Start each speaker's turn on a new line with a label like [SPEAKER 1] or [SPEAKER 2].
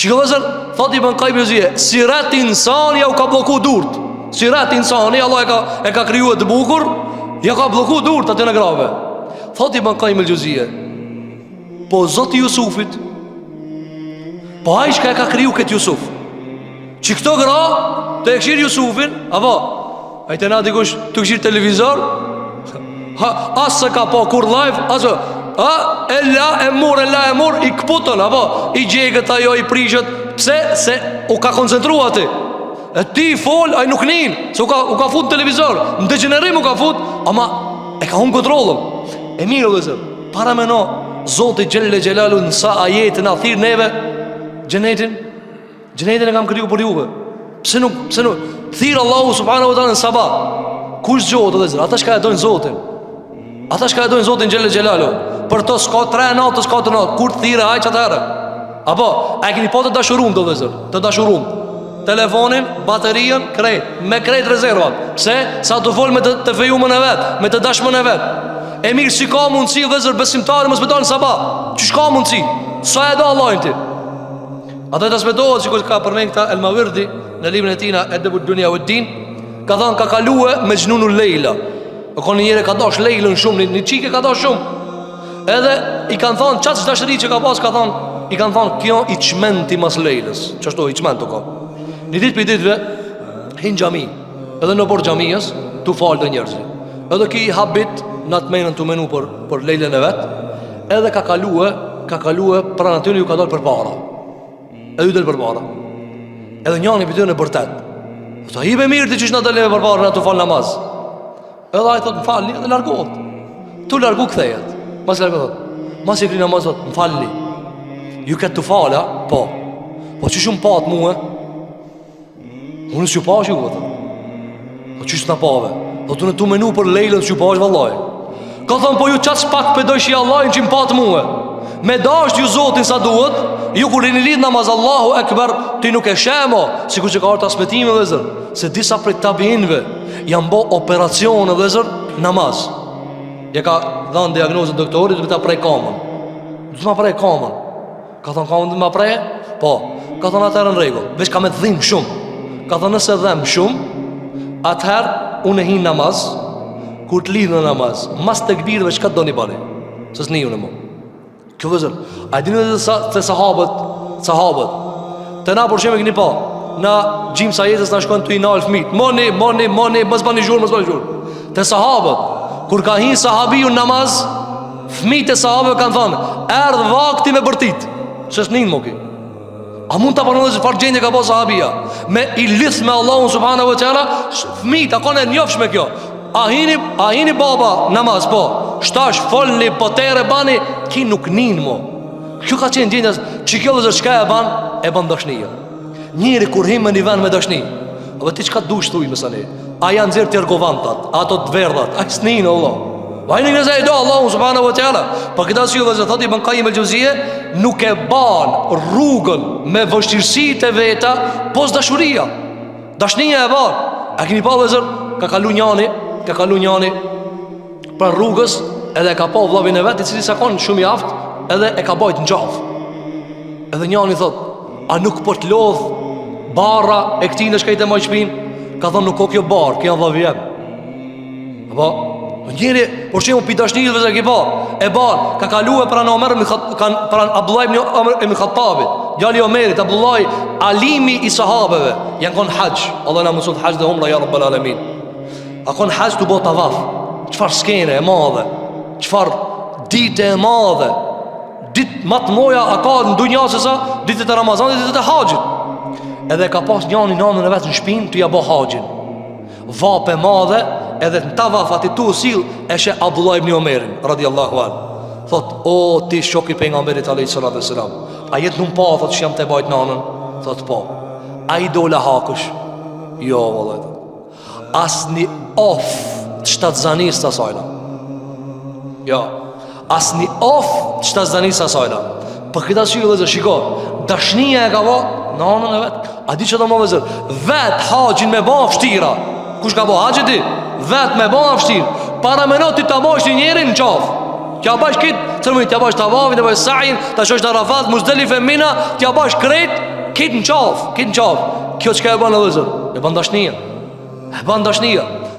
[SPEAKER 1] Shiko vëzër, thot Ibn Qayyim el-Juzeyy, sirat insani ja u ka bloku durt. Sirat insani, Allah e ka kriju të bukur, ja ka bloku durt atë në grave. Thot Ibn Qayyim el-Juzeyy, po Zoti Jusufit, po ai që ka kriju këtë Jusuf, që këto gra të e këshirë Jusufin, apo ai të na dikush të këshirë televizor, asë se ka po kur live, asë e la e mur i këputën, apo i gjegët ajo, i prishët. Pse? Se u ka koncentru ati. E ti fol, ai nuk nin, se u ka fut në televizor, në degenerim u ka fut, ama e ka hunë kontrolën. E mirë dhe zër, para me no Zoti Gjelle Gjelalu në sa ajetin a thirë neve Gjenetin e kam kriju për juve. Pse nuk thirë Allahu subhanahu wa ta'ala në sabah. Kush gjohet dhe zër? Ata shka e dojnë Zotin, ata shka e dojnë Zotin Gjelle Gjelalu. Për to s'ka 3 natë, s'ka 4 natë, kur të thire haj qatë herë. Apo, e keni po të dashurum dhe zër, të dashurum, telefonin, baterien, krejt, me krejt rezervat. Pse? Sa të fol me të fejumën e vetë, me të dashmën e vetë. E mirë, si ka mundësi dhe zër besimtari më spetohen sabah. Që shka mundësi? Sa e do Allahin ti? Ata e të smetohet, që ka përmen këta El Mavirdi në librin e tina Edebu Dunia Uddin, ka thënë ka kalue me gjnunu Lejla. E ka njëre ka dash Lejlën shumë, një qike ka dash shumë. Edhe i kanë thonë, qatë që dashëri që ka pas, i kanë thonë, kjo i qmenti mas Lejlës. Qashtu, i qment të ka. Një ditë për ditëve, hinë gjami, edhe në borë gjamiës, të falë dhe njerëzi. Edhe ki i habit, në atë menën të menu për Lejlën e vetë, edhe ka kalue, pra në të një ju ka dalë për para. Edhe ju dalë për para. Edhe njani për të në bërtet. Tha, i be mirë të që që në dalëve për para, në të falë namaz. Edhe a i thotë, më falë, edhe largohet. Tu largu këthejet. Mas i kri namaz, thotë, më falë. Ju këtë të fala, po që shumë patë muë. Unë së që pash ju vëtë. Po që shtë në pave. Do të në tu menu për Lejlën së që pash vëllaj. Ka thonë, po ju qatë pak pëdojsh i Allahin që më patë muë. Me dasht ju Zotin sa duhet. Ju kur rini lidh namaz Allahu Ekber, ti nuk e shemo. Sikur që ka artë asmetime dhe zër, se disa prej tabinve janë bo operacione dhe zër namaz. Ja ka dhanë diagnozën doktorit, dhe ta prej kamën. Dhe ma prej kamën. Ka thonë kamën dhe ma prej? Po. Ka thonë atëherë në regull, veç ka me të dhimë shumë. Ka thonë nëse dhemë shumë, atëherë unë e hinë namaz. Kur të lidhë në namaz, mas të këbirëve që ka të do një bari, se s'ni unë e mu. Kjo vëzër, a i dini dhe të sahabët, të na përshemë e këni pa, na gjimë sa jetës na shkon të i nalë fmit, moni, mësë bani zhurë. Të sahabët, kur ka hinë sahabiju në namaz, fmit e sahabëve kanë thonë, erdhë vakti me bërtit, se s'ni në moki. A mund të përnëdhe që farë gjendje ka po sahabia, me i lith me Allahun subhanahu wa ta'ala, fmit, a kone njofsh me kjo. A hini baba namaz, po shtash, folni, po tere bani, ki nuk nin mo. Kjo ka qenë gjendjes, që kjo dhe zërë shka e ban dëshnija. Njëri kur him me një ven me dëshni, dhe ti qka dush thuj mësani, a janë zirë tjergovantat, ato të verdhat, a i s'nin Allah. Vajnë nëse e do Allahun subhanahu wa ta'ala. Për këta si ju dhe zë thot Ibn Qayyim el-Juzeyy, nuk e ban rrugën me vështirësit e veta, pos dashuria. Dashnija e ban. A kini pa dhe zërë, ka kalu njani për rrugës, edhe ka pa vllavin e vetë, i cili sa konë shumë i aftë, edhe e ka bajt në gjafë. Edhe njani thot, a nuk për të lodhë barra e këti në shkajt e maj shpinë? Ka thonë, nuk o kjo barë, kjo janë vllavi jem. Apo, njëri, por që mu pidashnijit vëzër ki pa, e barë, ka kalu e pranë Abdullah ibn Khattabit, djali Omerit, Abdullah, alimi i sahabeve, janë konë haqë, Allah na mësut haqë dhe humra, ja Rabbal Alamin. A konë haqë të bota vaf, qëfar skene e madhe, qëfar dite e madhe, ditë matë moja a ka në dunja se sa, ditët e Ramazanit, ditët e haqit. Edhe ka pas njani nanën e vetë në shpinë, të ja bo haqin. Vap e madhe, edhe në ta vaf ati tu usil, eshe Abdullah ibn Omerin, radiallahu anë. Thot, o ti shoki pejgamberit alayhi salatu wassalam, a jetë nuk pa, thot që jam të bajt nanën? Thot po, a i dole hakësh? Jo, vëllet. Asni of të shtatë zanis të asajna. Jo, asni of të shtatë zanis të asajna. Për këta që dhe zë shiko, dashnija e ka bo nanën e vetë. A di që të më vëzër, vetë haqin me ba fështira. Kush ka bo haqin ti? Vetë me ba fështirë. Para menot ti të bash një njerin në qafë. Tja bash kitë, cërmëni, tja bash të avavin, tja bash sajin, tja shosh të Arafat, Muzdelife, Mina, tja bash kretë. Kitë në qafë. Kjo çka e bën edhe zot? E bën dashnia. E bën dashnia.